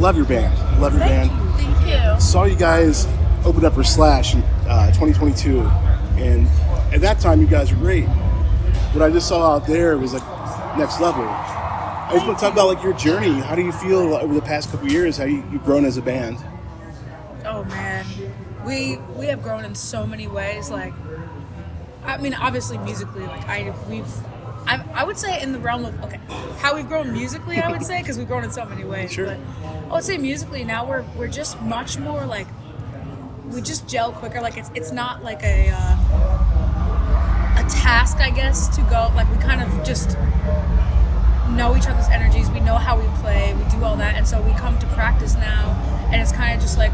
love your band. Love your band. Thank you. Saw you guys open up for Slash in 2022, and at that time you guys were great. What I just saw out there was like next level. I just want to talk about like your journey. How do you feel over the past couple of years? How you've grown as a band? Oh man, we have grown in so many ways. Like, I mean, obviously musically, like I would say in the realm of how we've grown musically. I would say because we've grown in so many ways. Sure. But I would say musically now we're just much more like we just gel quicker. Like it's not like a task, I guess, to go. Like we kind of just know each other's energies. We know how we play. We do all that, and so we come to practice now, and it's kind of just like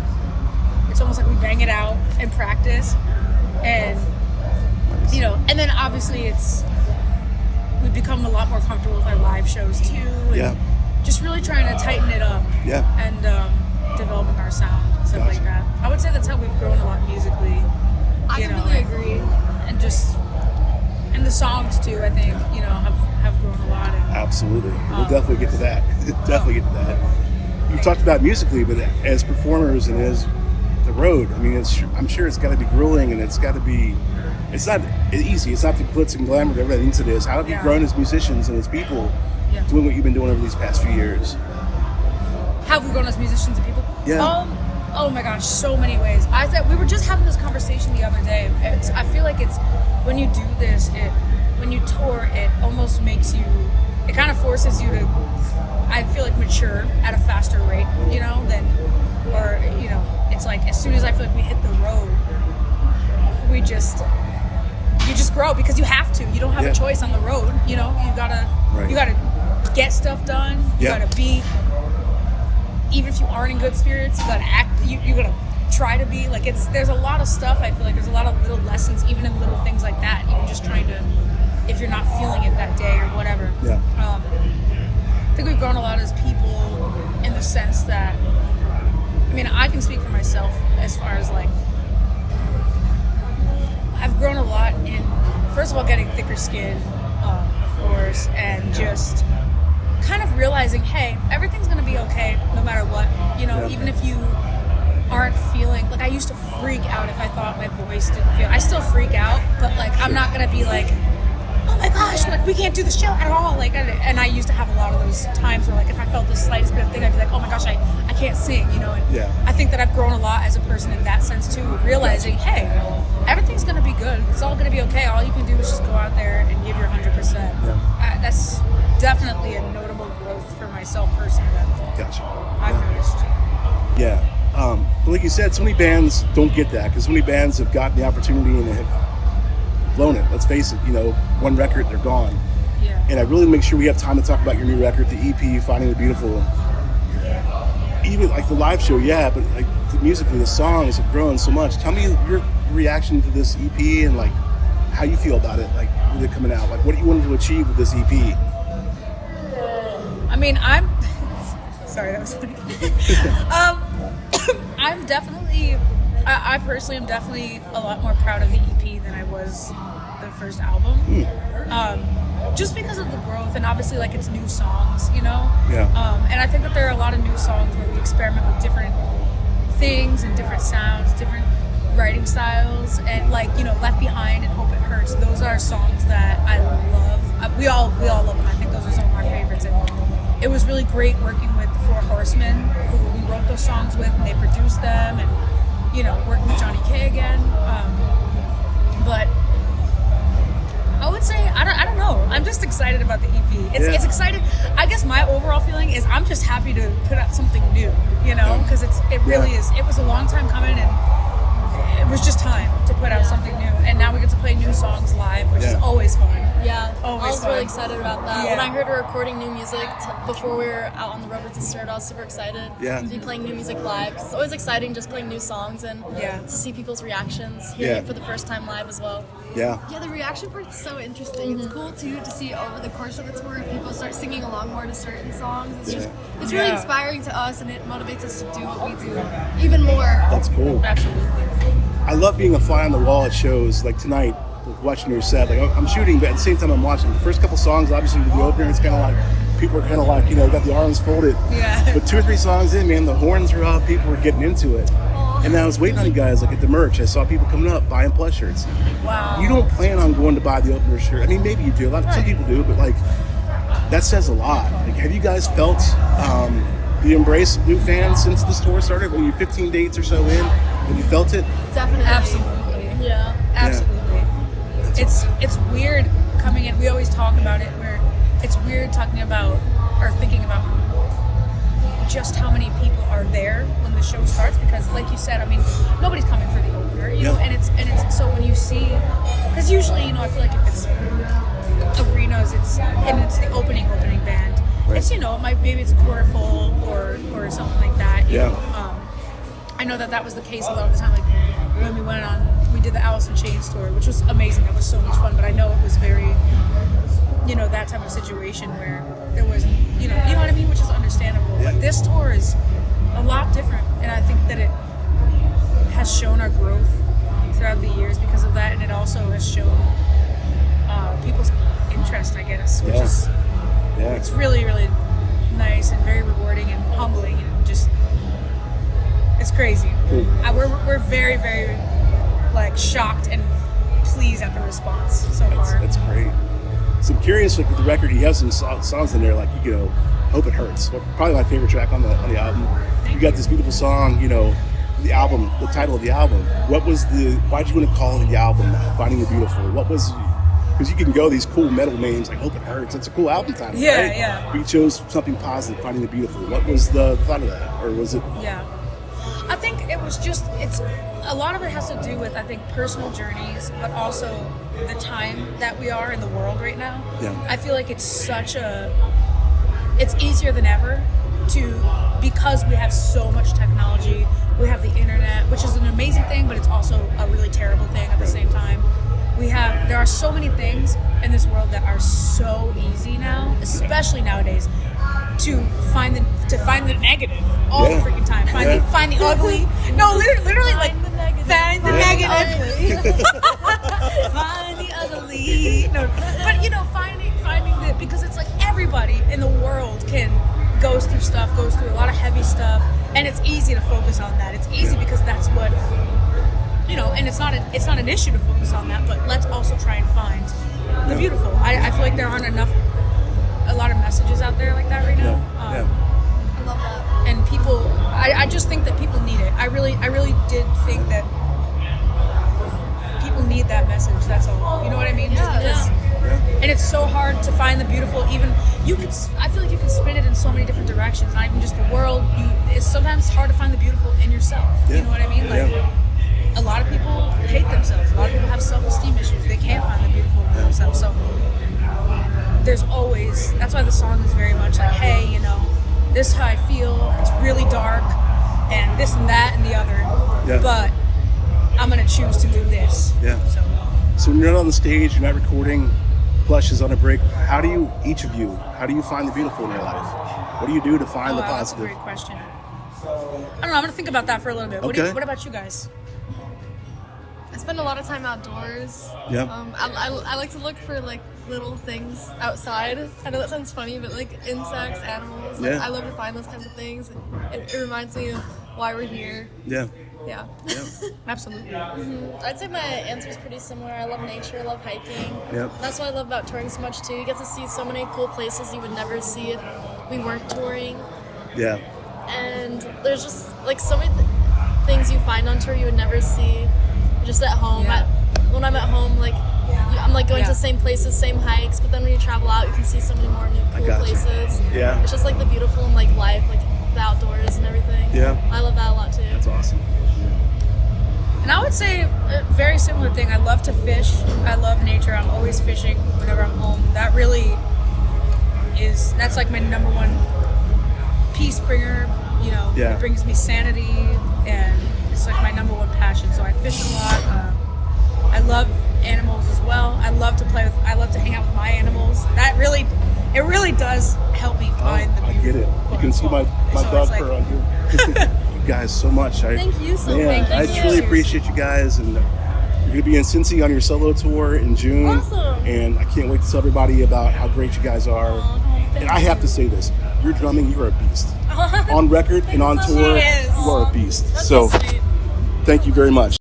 it's almost like we bang it out in practice, and and then obviously we've become a lot more comfortable with our live shows too, and just really trying to tighten it up, and developing our sound, stuff like that. I would say that's how we've grown a lot musically. I completely agree, and and the songs too. I think have grown a lot. And, absolutely, we'll definitely get to that. Definitely get to that. You talked about musically, but as performers and as the road, I mean, I'm sure it's got to be grueling, and it's got to be. It's not easy. It's not the glitz and glamour that everybody thinks it is. How have you grown as musicians and as people doing what you've been doing over these past few years? How have we grown as musicians and people? Yeah. Oh my gosh, so many ways. I thought we were just having this conversation the other day. I feel like it's when you do this, when you tour, it almost makes you. It kind of forces you to. I feel like mature at a faster rate, it's like as soon as I feel like we hit the road, you just grow because you have to. You don't have a choice on the road. You gotta get stuff done. You gotta be. Even if you aren't in good spirits, you gotta act. You gotta try to be like there's a lot of stuff. I feel like there's a lot of little lessons, even in little things like that. Even just trying to, if you're not feeling it that day or whatever. Yeah. I think we've grown a lot as people in the sense that, I mean, I can speak for myself as far as like, I've grown a lot in, first of all, getting thicker skin, of course, and just kind of realizing, hey, everything's going to be okay no matter what. Even if you aren't feeling, like I used to freak out if I thought my voice didn't feel, I still freak out, but like I'm not going to be like, oh my gosh, like we can't do the show at all. Like, and I used to have a lot of those times where like if I felt the slightest bit of thing, I'd be like, oh my gosh, I can't sing, and I think that I've grown a lot as a person in that sense too, realizing, hey, everything's going to be good. It's all going to be okay. All you can do is just go out there and give your 100%. That's definitely a notable growth for myself personally. Gotcha. I've noticed. Yeah. But like you said, so many bands don't get that because so many bands have gotten the opportunity and have blown it. Let's face it, one record, they're gone. Yeah. And I really make sure we have time to talk about your new record, the EP, Finding the Beautiful. Even like the live show, but like musically, the songs have grown so much. Tell me your reaction to this EP and like how you feel about it, like with it coming out. Like what do you want to achieve with this EP? I mean, sorry, that was funny. I'm definitely, I personally am definitely a lot more proud of the EP than I was the first album. Just because of the growth and obviously like it's new songs, and I think that there are a lot of new songs where we experiment with different things and different sounds, different writing styles, and like Left Behind and Hope It Hurts. Those are songs that I love. We all love them. I think those are some of our favorites, and it was really great working with the Four Horsemen, who we wrote those songs with, and they produced them, and working with Johnny K again. But I would say I don't know. I'm just excited about the EP. It's excited. I guess my overall feeling is I'm just happy to put out something new. Because it really is. It was a long time coming, and it was just time to put out something new. And now we get to play new songs live, which is always fun. Yeah, always I was fun. really excited about that. Yeah. When I heard we were recording new music before we were out on the road with the Sturt, I was super excited to be playing new music live. It's always exciting just playing new songs and to see people's reactions, hearing it for the first time live as well. Yeah, the reaction part's so interesting. It's cool too to see over the course of the tour people start singing along more to certain songs. It's really inspiring to us, and it motivates us to do what we do even more. That's cool. Absolutely. I love being a fly on the wall at shows like tonight. Watching your set, like I'm shooting, but at the same time I'm watching. The first couple songs, obviously with the opener, it's kind of like people were kind of like, got the arms folded. Yeah. But 2 or 3 songs in, man, the horns were up, people were getting into it. And I was waiting on you guys, like at the merch. I saw people coming up buying Plush shirts. Wow. You don't plan on going to buy the opener shirt. I mean, maybe you do. Some people do, but like that says a lot. Like, have you guys felt the embrace of new fans since this tour started? When you're 15 dates or so in, have you felt it? Definitely. Absolutely. Yeah. Absolutely. Yeah. It's weird coming in. We always talk about it where it's weird talking about or thinking about just how many people are there when the show starts, because like you said, I mean, nobody's coming for the opener, know, and it's so when you see, because usually, I feel like if it's arenas, it's the opening band. Right. It's, maybe it's a quarter full or something like that. You know? I know that was the case a lot of the time, like when we did the Alice in Chains tour, which was amazing. That was so much fun, but I know it was very, that type of situation where there was, you know what I mean, which is understandable. Yeah. But this tour is a lot different, and I think that it has shown our growth throughout the years because of that, and it also has shown people's interest, I guess, which is it's really, really nice and very rewarding and humbling, and just it's crazy. Cool. We're very, very shocked and pleased at the response so far. That's great. So I'm curious, with the record, you have some songs in there, Hope It Hurts. Probably my favorite track on the album. You got this beautiful song, the album, the title of the album. Why'd you want to call the album Finding the Beautiful? Because you can go these cool metal names like Hope It Hurts. It's a cool album title, right? Yeah. But you chose something positive, Finding the Beautiful. What was the thought of that? Or was it? Yeah. I think it was just, a lot of it has to do with, I think, personal journeys, but also the time that we are in the world right now. Yeah. I feel like it's easier than ever because we have so much technology. We have the internet, which is an amazing thing, but it's also a really terrible thing at the same time. There are so many things in this world that are so easy now, especially nowadays, to find the negative all the freaking time. Find the ugly. No, literally find the negative. Find the negative. Find the ugly. No, but finding the, because it's like everybody in the world goes through a lot of heavy stuff, and it's easy to focus on that. It's easy because that's what, and it's not an issue to focus on that, but let's also try and find the beautiful. I feel like there aren't a lot of messages out there like that right now. I love that. And people, I just think that people need it. I really did think that people need that message. That's all. You know what I mean? And it's so hard to find the beautiful. I feel like you can spin it in so many different directions. Not even just the world. It's sometimes hard to find the beautiful in yourself. Yeah. You know what I mean? A lot of people hate themselves. A lot of people have self-esteem issues. They can't find the beautiful in themselves. So there's always, that's why the song is very much like, hey, this is how I feel. It's really dark, and this and that and the other. Yeah. But I'm gonna choose to do this. Yeah. So when you're not on the stage, you're not recording, Plush is on a break. How do you find the beautiful in your life? What do you do to find the positive? That's a great question. I don't know. I'm gonna think about that for a little bit. Okay. What about you guys? I spend a lot of time outdoors. Yeah. I like to look for little things outside. I know that sounds funny, but insects, animals. I love to find those kinds of things. It reminds me of why we're here. Yeah. Yeah. Absolutely. Mm-hmm. I'd say my answer is pretty similar. I love nature. I love hiking. Yep. That's what I love about touring so much too. You get to see so many cool places you would never see if we weren't touring. Yeah. And there's just so many things you find on tour you would never see just at home. Yeah. When I'm at home, I'm going to the same places, same hikes, but then when you travel out, you can see so many more new cool places. Yeah. It's just the beautiful and life, the outdoors and everything. Yeah. I love that a lot too. That's awesome. And I would say a very similar thing. I love to fish. I love nature. I'm always fishing whenever I'm home. That really that's my number one peace bringer. It brings me sanity, and it's my number one passion. So I fish a lot. I love animals as well. I love to hang out with my animals. It really does help me find the beautiful. I get it. You can see my dog fur on you. You guys so much. Thank you so much. I truly appreciate you guys, and you're going to be in Cincy on your solo tour in June. Awesome. And I can't wait to tell everybody about how great you guys are. And I have to say this: your drumming, you're a beast. On record and on tour, you are a beast. That's so sweet. Thank you very much.